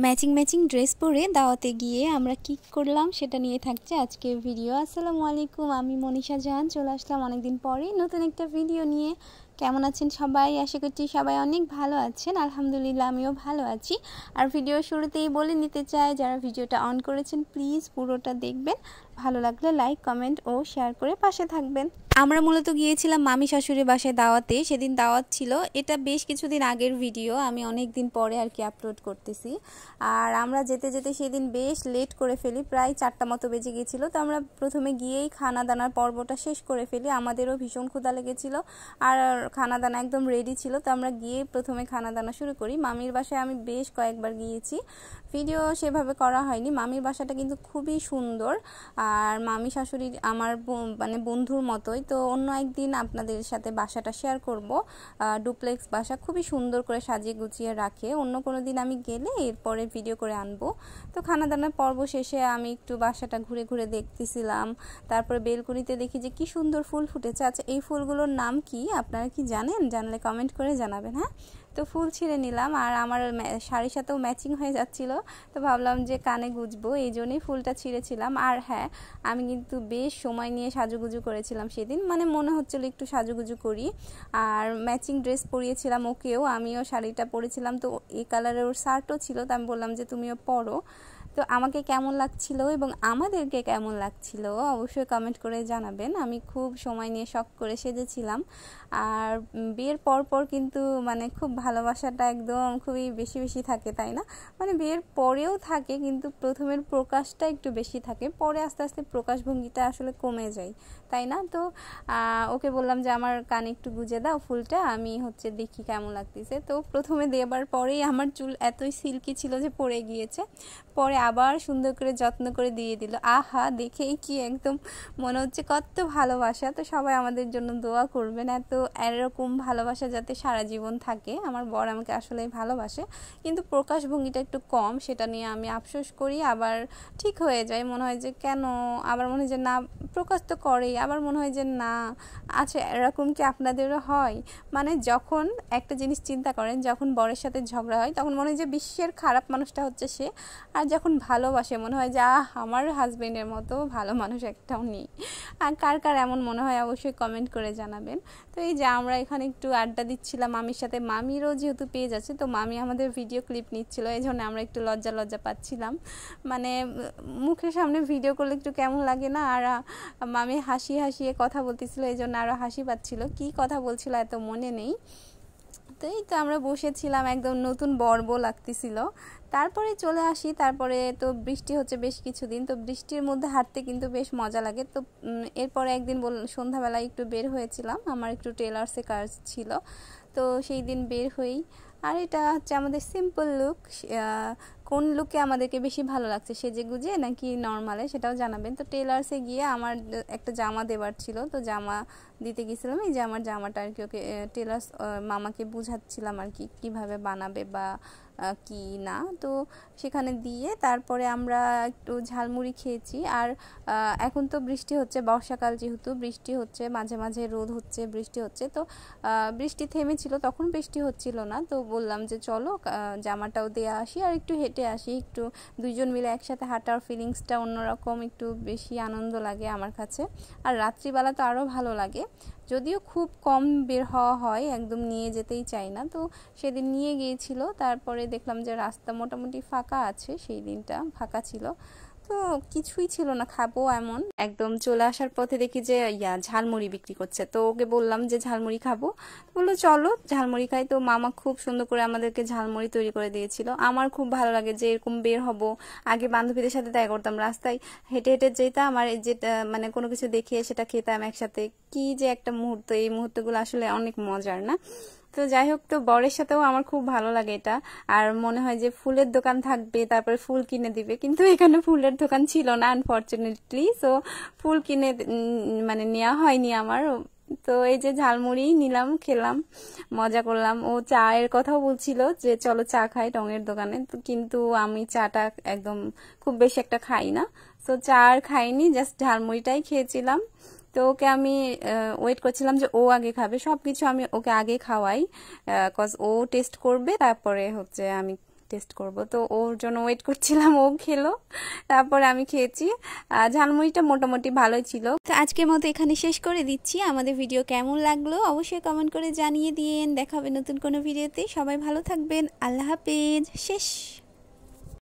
Matching matching dress পরে দাওয়াতে গিয়ে আমরা কি করলাম সেটা নিয়ে থাকছে আজকের ভিডিও। আসসালামু আলাইকুম, আমি মনীষা জাহান চলে আসলাম অনেকদিন পরে নতুন একটা ভিডিও নিয়ে। কেমন আছেন সবাই? আশা করছি সবাই অনেক ভালো আছেন। আলহামদুলিল্লাহ আমিও ভালো আছি। আর ভিডিও শুরুতেই বলে নিতে চাই, যারা ভিডিওটা অন করেছেন প্লিজ পুরোটা দেখবেন, ভালো লাগলে লাইক কমেন্ট ও শেয়ার করে পাশে থাকবেন। আমরা মূলত গিয়েছিলাম মামি শাশুড়ির বাসায় দাওয়াতে। সেদিন দাওয়াত ছিল, এটা বেশ কিছুদিন আগের ভিডিও, আমি অনেক দিন পরে আর কি আপলোড করতেছি। আর আমরা যেতে যেতে সেদিন বেশ লেট করে ফেলি, প্রায় 4টা মতো বেজে গিয়েছিল। তো আমরা প্রথমে গিয়েই খানা দানার পর্বটা শেষ করে ফেলি। আমাদেরও ভীষণ ক্ষুধা লেগেছিল আর খানা দানা একদম রেডি ছিল। তো আমরা গিয়ে প্রথমে খানা দানা শুরু করি। মামির বাসায় আমি বেশ কয়েকবার গিয়েছি, ভিডিও সেভাবে করা হয়নি। মামির বাসাটা কিন্তু খুবই সুন্দর, আর মামি শাশুড়ি আমার মানে বন্ধুর মতোই। তো অন্য একদিন আপনাদের সাথে বাসাটা শেয়ার করব। ডুপ্লেক্স বাসা, খুবই সুন্দর করে সাজিয়ে গুছিয়ে রাখে। অন্য কোনো দিন আমি গেলে এরপরে ভিডিও করে আনবো। তো খানা দানার পর্ব শেষে আমি একটু বাসাটা ঘুরে ঘুরে দেখতেছিলাম। তারপরে বেলকনিতে দেখি যে কি সুন্দর ফুল ফুটেছে। আচ্ছা, এই ফুলগুলোর নাম কি আপনারা কি জানেন? জানলে কমেন্ট করে জানাবেন। হ্যাঁ, তো ফুল ছিঁড়ে নিলাম, আর আমার শাড়ির সাথেও ম্যাচিং হয়ে যাচ্ছিল। তো ভাবলাম যে কানে গুজবো, এই জন্যই ফুলটা ছিঁড়েছিলাম। আর হ্যাঁ, আমি কিন্তু বেশ সময় নিয়ে সাজুগুজু করেছিলাম সেদিন, মানে মনে হচ্ছিল একটু সাজুগুজু করি। আর ম্যাচিং ড্রেস পরিয়েছিলাম ওকেও, আমিও শাড়িটা পরেছিলাম। তো এই কালারের ওর শার্টও ছিল, তো আমি বললাম যে তুমিও পরো। তো আমাকে কেমন লাগছিল এবং আমাদেরকে কেমন লাগছিল অবশ্যই কমেন্ট করে জানাবেন। আমি খুব সময় নিয়ে শখ করে সেজেছিলাম। আর বিয়ের পর কিন্তু মানে খুব ভালোবাসাটা একদম খুবই বেশি বেশি থাকে, তাই না? মানে বিয়ের পরেও থাকে, কিন্তু প্রথমের প্রকাশটা একটু বেশি থাকে, পরে আস্তে আস্তে প্রকাশভঙ্গিটা আসলে কমে যায়, তাই না? তো ওকে বললাম যে আমার কানে একটু গুজে দাও ফুলটা, আমি দেখি কেমন লাগতেছে। তো প্রথমে দেবার পরেই আমার চুল এতই সিল্কি ছিল যে পড়ে গিয়েছে, পরে আবার সুন্দর করে যত্ন করে দিয়ে দিল। আহা, দেখেই কি একদম মনে হচ্ছে কত ভালোবাসা। তো সবাই আমাদের জন্য দোয়া করবেন, এরকম ভালোবাসা যাতে সারা জীবন থাকে। আমার বর আমাকে আসলে ভালোবাসে, কিন্তু প্রকাশভঙ্গিটা একটু কম, সেটা নিয়ে আমি আফসোস করি। আবার ঠিক হয়ে যায়, মনে হয় যে কেন, আবার মনে হয় যে না, প্রকাশ তো করেই, আবার মনে হয় যে না। আচ্ছা, এরকম কি আপনাদেরও হয়? মানে যখন একটা জিনিস চিন্তা করেন, যখন বরের সাথে ঝগড়া হয় তখন মনে হয় যে বিশ্বের খারাপ মানুষটা হচ্ছে সে, আর যখন ভালোবাসে মনে হয় যে আমার হাজবেন্ডের মতো ভালো মানুষ একটাও নেই। আর কার কার এমন মনে হয় অবশ্যই কমেন্ট করে জানাবেন। তো এই যে আমরা এখানে একটু আড্ডা দিচ্ছিলাম মামির সাথে, মামিরও যেহেতু পেজ আছে, তো মামি আমাদের ভিডিও ক্লিপ নিচ্ছিল, এই জন্য আমরা একটু লজ্জা লজ্জা পাচ্ছিলাম। মানে মুখের সামনে ভিডিও করলে একটু কেমন লাগে না? আর মামি হাসিয়ে কথা বলতেছিল, এই জন্য আরও হাসি পাচ্ছিল। কি কথা বলছিল এত মনে নেই। তো এই তো আমরা বসেছিলাম, একদম নতুন বর্ব লাগতেছিল। তারপরে চলে আসি। তারপরে তো বৃষ্টি হচ্ছে বেশ কিছুদিন, তো বৃষ্টির মধ্যে হাঁটতে কিন্তু বেশ মজা লাগে। তো এরপরে একদিন সন্ধ্যাবেলায় একটু বের হয়েছিলাম, আমার একটু টেলার্সে কাজ ছিল, তো সেই দিন বের হই। আর এটা হচ্ছে আমাদের সিম্পল লুক। কোন লুকে আমাদেরকে বেশি ভালো লাগছে, সেজে গুজে নাকি নর্মালে, সেটাও জানাবেন। তো টেলার্সে গিয়ে আমার একটা জামা দেবার ছিল, তো জামা দিতে গেছিলাম। এই যে আমার জামাটা আর কি ওকে টেলার্স মামাকে বুঝাচ্ছিলাম আর কি কীভাবে বানাবে বা কি না। তো সেখানে দিয়ে তারপরে আমরা একটু ঝালমুড়ি খেয়েছি। আর এখন তো বৃষ্টি হচ্ছে, বর্ষাকাল যেহেতু বৃষ্টি হচ্ছে, মাঝে মাঝে রোদ হচ্ছে, বৃষ্টি হচ্ছে। তো বৃষ্টি থেমেছিল, তখন বৃষ্টি হচ্ছিল না। তো বললাম যে চলো জামাটাও দিয়ে আসি আর একটু হেঁটে আসি। একটু দুইজন মিলে একসাথে হাঁটার ফিলিংসটা অন্যরকম, একটু বেশি আনন্দ লাগে আমার কাছে। আর রাত্রিবেলা তো আরও ভালো লাগে, যদিও খুব কম বের হওয়া হয়, একদম নিয়ে যেতেই চাই না। তো সেদিন নিয়ে গিয়েছিল, তারপরে দেখলাম যে রাস্তা মোটামুটি ফাঁকা আছে, সেই দিনটা ফাঁকা ছিল। তো কিছুই ছিল না খাবো এমন, একদম চলে আসার পথে দেখি যে ঝালমুড়ি বিক্রি করছে। তো ওকে বললাম যে ঝালমুড়ি খাবো, বললো চলো ঝালমুড়ি খাই। তো মামা খুব সুন্দর করে আমাদেরকে ঝালমুড়ি তৈরি করে দিয়েছিল। আমার খুব ভালো লাগে যে এরকম বের হব। আগে বান্ধবীদের সাথে দেখা করতাম, রাস্তায় হেঁটে হেঁটে যেতাম, আর যেটা মানে কোনো কিছু দেখে সেটা খেতাম একসাথে, কি যে একটা মুহূর্ত, এই মুহূর্তগুলো আসলে অনেক মজার না? তো যাই হোক, তো বরের সাথেও আমার খুব ভালো লাগে এটা। আর মনে হয় যে ফুলের দোকান থাকবে, তারপরে ফুল কিনে দিবে, কিন্তু এখানে ফুলের দোকান ছিল না আনফরচুনেটলি। সো ফুল কিনে মানে নেওয়া হয়নি আমার। তো এই যে ঝালমুড়ি নিলাম, খেলাম, মজা করলাম। ও চায়ের কথাও বলছিল যে চলো চা খাই টঙের দোকানে, তো কিন্তু আমি চাটা একদম খুব বেশি একটা খাই না। তো চা আর খাইনি, জাস্ট ঝালমুড়িটাই খেয়েছিলাম। তো ওকে আমি ওয়েট করছিলাম যে ও আগে খাবে, সবকিছু আমি ওকে আগে খাওয়াই, কজ ও টেস্ট করবে, তারপরে আমি টেস্ট করব। তো ওর জন্য ওয়েট করছিলাম, ও খেলো, তারপরে আমি খেয়েছি। ঝালমুড়িটা মোটামুটি ভালোই ছিল। তো আজকের মতো এখানে শেষ করে দিচ্ছি। আমাদের ভিডিও কেমন লাগলো অবশ্যই কমেন্ট করে জানিয়ে দিন। দেখা হবে নতুন কোনো ভিডিওতে। সবাই ভালো থাকবেন। আল্লাহ হাফেজ। শেষ।